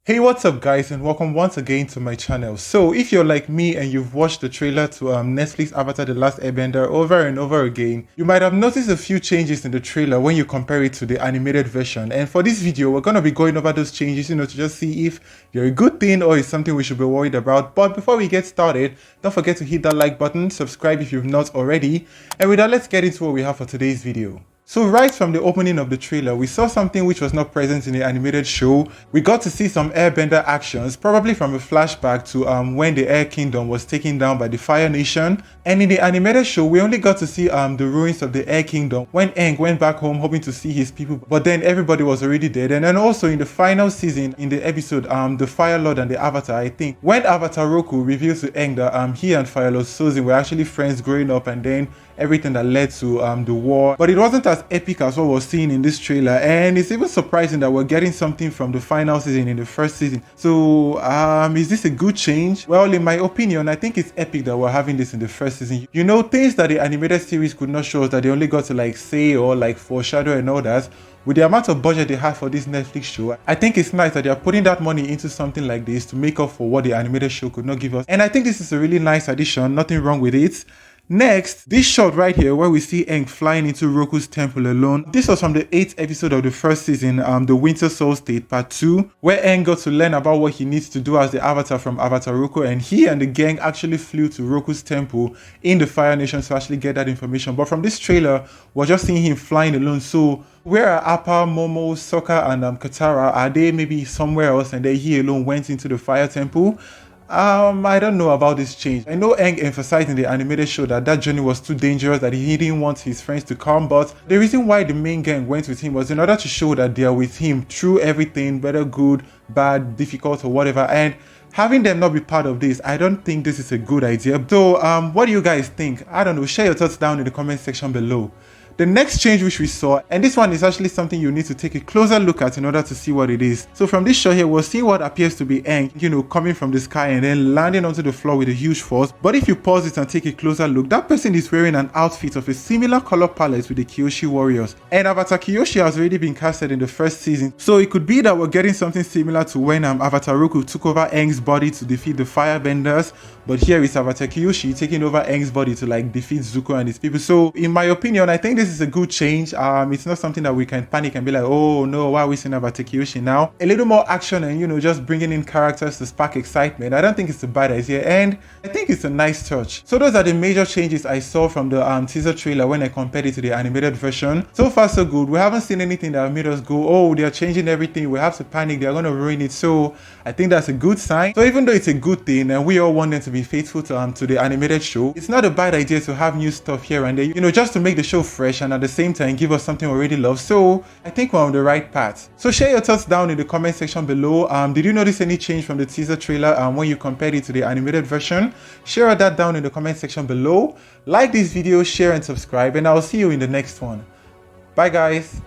Hey, what's up guys, and welcome once again to my channel. So if you're like me and you've watched the trailer to Netflix Avatar The Last Airbender over and over again, you might have noticed a few changes in the trailer when you compare it to the animated version. And for this video, we're going to be going over those changes, to just see if they're a good thing or it's something we should be worried about. But before we get started, don't forget to hit that like button, subscribe if you've not already. And with that, let's get into what we have for today's video. So right from the opening of the trailer, we saw something which was not present in the animated show. We got to see some airbender actions, probably from a flashback to when the Air Kingdom was taken down by the Fire Nation. And in the animated show, we only got to see the ruins of the Air Kingdom when Aang went back home hoping to see his people, but then everybody was already dead. And then also in the final season, in the episode the Fire Lord and the Avatar, I think, when Avatar Roku reveals to Aang that he and Fire Lord Sozin were actually friends growing up, and then everything that led to the war. But it wasn't as epic as what we're seeing in this trailer, and it's even surprising that we're getting something from the final season in the first season. So is this a good change? Well, in my opinion, I think it's epic that we're having this in the first season. Things that the animated series could not show us, that they only got to say or foreshadow and all that. With the amount of budget they have for this Netflix show, I think it's nice that they are putting that money into something like this to make up for what the animated show could not give us. And I think this is a really nice addition, nothing wrong with it. Next, this shot right here where we see Aang flying into Roku's temple alone. This was from the 8th episode of the first season, the Winter Soul State Part 2, where Aang got to learn about what he needs to do as the Avatar from Avatar Roku, and he and the gang actually flew to Roku's temple in the Fire Nation to actually get that information. But from this trailer, we're just seeing him flying alone. So where are Appa, Momo, Sokka, and Katara? Are they maybe somewhere else and he alone went into the Fire Temple? I don't know about this change. I know Aang emphasized in the animated show that journey was too dangerous, that he didn't want his friends to come, but the reason why the main gang went with him was in order to show that they are with him through everything, whether good, bad, difficult, or whatever. And having them not be part of this, I don't think this is a good idea. So what do you guys think? I don't know, share your thoughts down in the comment section below. The next change which we saw, and this one is actually something you need to take a closer look at in order to see what it is. So from this shot here, we'll see what appears to be Aang, coming from the sky and then landing onto the floor with a huge force. But if you pause it and take a closer look, that person is wearing an outfit of a similar color palette with the Kyoshi warriors. And Avatar Kyoshi has already been casted in the first season. So it could be that we're getting something similar to when Avatar Roku took over Aang's body to defeat the Firebenders. But here is Avatar Kyoshi taking over Aang's body to defeat Zuko and his people. So in my opinion, I think this is a good change. It's not something that we can panic and be like, oh no, why are we seeing Avatar Kyoshi now? A little more action and just bringing in characters to spark excitement. I don't think it's a bad idea, and I think it's a nice touch. So those are the major changes I saw from the teaser trailer when I compared it to the animated version. So far so good. We haven't seen anything that made us go, oh, they're changing everything, we have to panic, they're gonna ruin it. So I think that's a good sign. So even though it's a good thing and we all want them to be faithful to the animated show, it's not a bad idea to have new stuff here and there, just to make the show fresh and at the same time give us something we already love. So I think we're on the right path. So share your thoughts down in the comment section below. Did you notice any change from the teaser trailer when you compared it to the animated version? Share that down in the comment section below. Like this video, share and subscribe, and I'll see you in the next one. Bye guys.